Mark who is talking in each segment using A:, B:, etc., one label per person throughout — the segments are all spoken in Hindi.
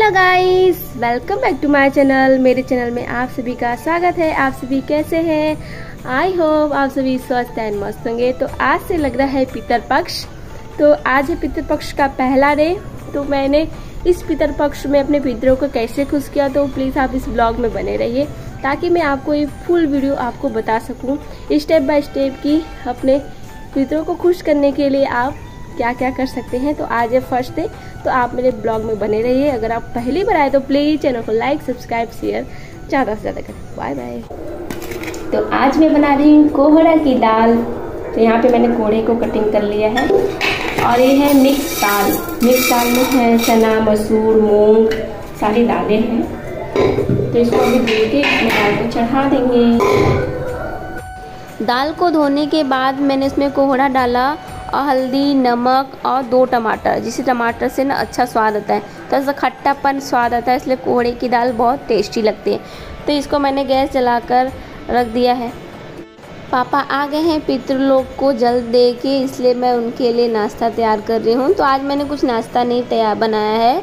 A: Hello guys, welcome back to my channel. मेरे चैनल में आप सभी का स्वागत है। आप सभी कैसे हैं? आई होप आप सभी स्वस्थ एंड मस्त होंगे। तो आज से लग रहा है पितरपक्ष। तो आज है पितरपक्ष का पहला डे। तो मैंने इस पितरपक्ष में अपने पितरों को कैसे खुश किया, तो प्लीज़ आप इस ब्लॉग में बने रहिए ताकि मैं आपको ये फुल वीडियो आपको बता सकूं स्टेप बाय स्टेप की अपने पितरों को खुश करने के लिए आप क्या क्या कर सकते हैं। तो आज है फर्स्ट डे, तो आप मेरे ब्लॉग में बने रहिए। अगर आप पहली बार आए तो प्लीज़ चैनल को लाइक सब्सक्राइब शेयर ज़्यादा से ज़्यादा करें। Bye bye. तो आज मैं बना रही हूँ कोहड़ा की दाल। तो यहाँ पे मैंने कोहड़े को कटिंग कर लिया है और ये है मिक्स दाल। मिक्स दाल में है चना, मसूर, मूंग, सारी दालें हैं। तो इसको अभी धो के दाल को चढ़ा देंगे। दाल को धोने के बाद मैंने इसमें कोहड़ा डाला और हल्दी, नमक और 2 टमाटर, जिससे टमाटर से ना अच्छा स्वाद आता है, तो ऐसा खट्टापन स्वाद आता है, इसलिए कोहड़े की दाल बहुत टेस्टी लगती है। तो इसको मैंने गैस जलाकर रख दिया है। पापा आ गए हैं पितृ लोग को जल्द दे के, इसलिए मैं उनके लिए नाश्ता तैयार कर रही हूँ। तो आज मैंने कुछ नाश्ता नहीं तैयार बनाया है,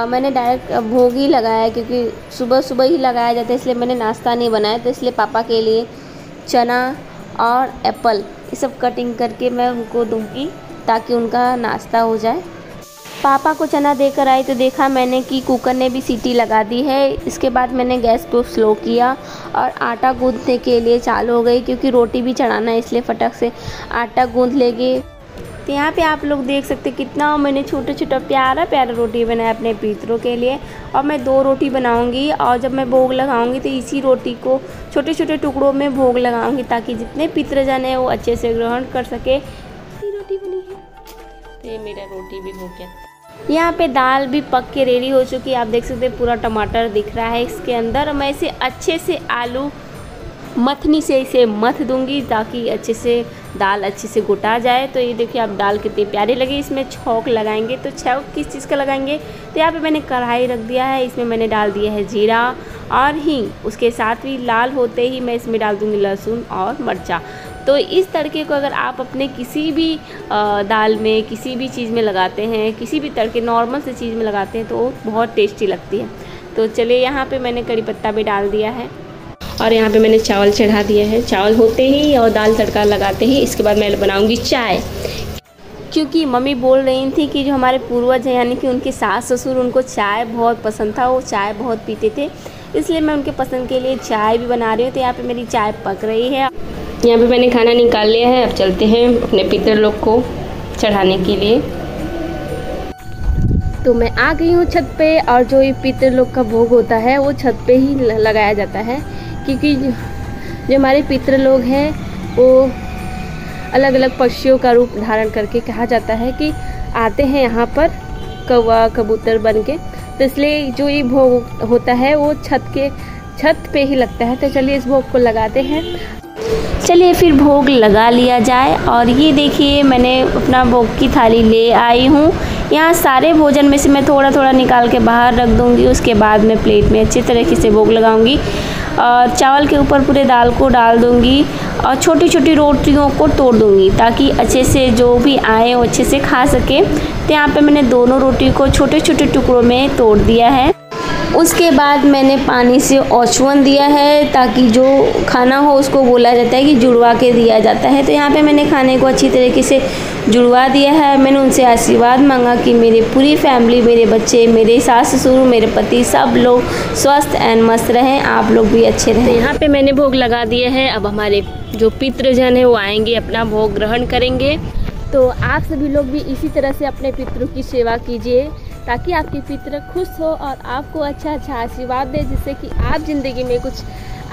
A: मैंने डायरेक्ट भोग ही लगाया है, क्योंकि सुबह सुबह ही लगाया जाता है, इसलिए मैंने नाश्ता नहीं बनाया। तो इसलिए पापा के लिए चना और एप्पल ये सब कटिंग करके मैं उनको दूंगी ताकि उनका नाश्ता हो जाए। पापा को चना देकर आई तो देखा मैंने कि कुकर ने भी सीटी लगा दी है। इसके बाद मैंने गैस को स्लो किया और आटा गूंथने के लिए चालू हो गई, क्योंकि रोटी भी चढ़ाना है, इसलिए फटक से आटा गूंथ लेंगे। तो यहाँ पे आप लोग देख सकते हैं कितना मैंने छोटा छोटा प्यारा प्यारा रोटी बनाया अपने पितरों के लिए। और मैं 2 रोटी बनाऊंगी और जब मैं भोग लगाऊंगी तो इसी रोटी को छोटे छोटे टुकड़ों में भोग लगाऊंगी, ताकि जितने पितृजन हैं वो अच्छे से ग्रहण कर सके। रोटी बनी है तो ये मेरा रोटी भी हो गया। यहाँ पे दाल भी पक के रेडी हो चुकी है। आप देख सकते हैं पूरा टमाटर दिख रहा है इसके अंदर। मैं इसे अच्छे से आलू मथनी से इसे मथ दूंगी ताकि अच्छे से दाल अच्छे से घुटा जाए। तो ये देखिए आप दाल कितनी प्यारी लगी। इसमें छौंक लगाएंगे, तो छौंक किस चीज़ का लगाएंगे, तो यहाँ पे मैंने कढ़ाई रख दिया है। इसमें मैंने डाल दिया है जीरा और हींग। उसके साथ भी लाल होते ही मैं इसमें डाल दूँगी लहसुन और मिर्चा। तो इस तड़के को अगर आप अपने किसी भी दाल में, किसी भी चीज़ में लगाते हैं, किसी भी तड़के नॉर्मल से चीज़ में लगाते हैं तो बहुत टेस्टी लगती है। तो चलिए यहाँ पे मैंने कड़ी पत्ता भी डाल दिया है और यहाँ पे मैंने चावल चढ़ा दिया है। चावल होते ही और दाल तड़का लगाते ही इसके बाद मैं बनाऊँगी चाय, क्योंकि मम्मी बोल रही थी कि जो हमारे पूर्वज हैं यानी कि उनके सास ससुर, उनको चाय बहुत पसंद था, वो चाय बहुत पीते थे, इसलिए मैं उनके पसंद के लिए चाय भी बना रही हूँ। तो यहाँ पे मेरी चाय पक रही है। यहाँ पे मैंने खाना निकाल लिया है। अब चलते हैं अपने पितर लोग को चढ़ाने के लिए। तो मैं आ गई हूँ छत पे, और जो ये पितर लोग का भोग होता है वो छत पे ही लगाया जाता है, क्योंकि जो हमारे पितर लोग हैं वो अलग अलग पक्षियों का रूप धारण करके, कहा जाता है कि आते हैं यहाँ पर कौवा कबूतर बन के। तो इसलिए जो ये भोग होता है वो छत पे ही लगता है। तो चलिए इस भोग को लगाते हैं। चलिए फिर भोग लगा लिया जाए। और ये देखिए मैंने अपना भोग की थाली ले आई हूँ। यहाँ सारे भोजन में से मैं थोड़ा थोड़ा निकाल के बाहर रख दूँगी। उसके बाद मैं प्लेट में अच्छी तरीके से भोग लगाऊँगी और चावल के ऊपर पूरे दाल को डाल दूँगी और छोटी छोटी रोटियों को तोड़ दूँगी, ताकि अच्छे से जो भी आए वो अच्छे से खा सके। तो यहाँ पे मैंने दोनों रोटी को छोटे छोटे टुकड़ों में तोड़ दिया है। उसके बाद मैंने पानी से औचवन दिया है, ताकि जो खाना हो उसको बोला जाता है कि जुड़वा के दिया जाता है। तो यहाँ पे मैंने खाने को अच्छी तरीके से जुड़वा दिया है। मैंने उनसे आशीर्वाद मांगा कि मेरी पूरी फैमिली, मेरे बच्चे, मेरे सास ससुर, मेरे पति, सब लोग स्वस्थ एंड मस्त रहें, आप लोग भी अच्छे रहें। तो यहाँ पे मैंने भोग लगा दिए हैं। अब हमारे जो पितृजन है वो आएंगे, अपना भोग ग्रहण करेंगे। तो आप सभी लोग भी इसी तरह से अपने पितरों की सेवा कीजिए, ताकि आपके पितर खुश हो और आपको अच्छा अच्छा आशीर्वाद दे, जिससे कि आप ज़िंदगी में कुछ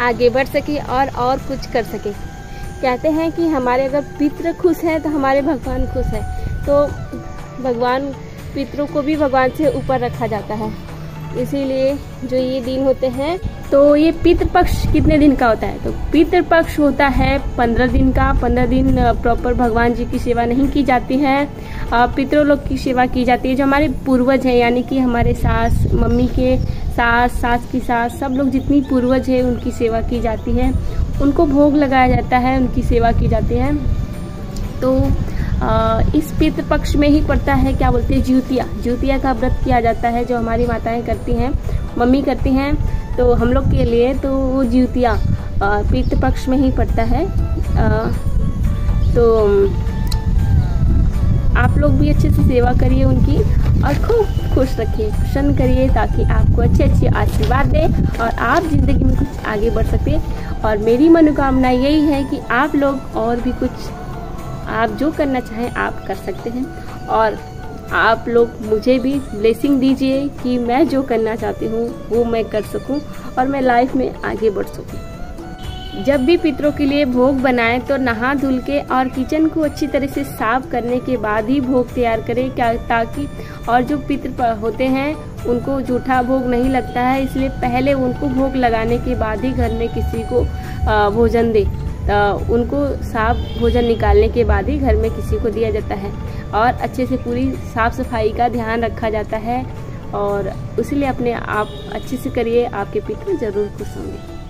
A: आगे बढ़ सके और कुछ कर सके। कहते हैं कि हमारे अगर पितर खुश हैं तो हमारे भगवान खुश हैं। तो भगवान पितरों को भी भगवान से ऊपर रखा जाता है। इसीलिए जो ये दिन होते हैं, तो ये पितृपक्ष कितने दिन का होता है, तो पितृपक्ष होता है 15 दिन का। 15 दिन प्रॉपर भगवान जी की सेवा नहीं की जाती है, पितरों लोग की सेवा की जाती है। जो हमारे पूर्वज हैं यानी कि हमारे सास, मम्मी के सास की सास, सब लोग जितनी पूर्वज है उनकी सेवा की जाती है। उनको भोग लगाया जाता है, उनकी सेवा की जाती है। तो इस पितृ पक्ष में ही पड़ता है, क्या बोलते हैं, ज्यूतिया। ज्यूतिया का व्रत किया जाता है जो हमारी माताएं करती हैं, मम्मी करती हैं, तो हम लोग के लिए तो वो ज्यूतिया पितृ पक्ष में ही पड़ता है। तो आप लोग भी अच्छे से सेवा करिए उनकी और खूब खुश रखिए, प्रसन्न करिए, ताकि आपको अच्छे अच्छे आशीर्वाद दे और आप ज़िंदगी में कुछ आगे बढ़ सके। और मेरी मनोकामना यही है कि आप लोग और भी कुछ, आप जो करना चाहें आप कर सकते हैं, और आप लोग मुझे भी ब्लेसिंग दीजिए कि मैं जो करना चाहती हूँ वो मैं कर सकूँ और मैं लाइफ में आगे बढ़ सकूँ। जब भी पितरों के लिए भोग बनाएं तो नहा धुल के और किचन को अच्छी तरह से साफ करने के बाद ही भोग तैयार करें, क्या ताकि और जो पितृ होते हैं उनको जूठा भोग नहीं लगता है, इसलिए पहले उनको भोग लगाने के बाद ही घर में किसी को भोजन दे। उनको साफ भोजन निकालने के बाद ही घर में किसी को दिया जाता है और अच्छे से पूरी साफ सफाई का ध्यान रखा जाता है। और इसलिए अपने आप अच्छे से करिए, आपके पितृ जरूर खुश होंगे।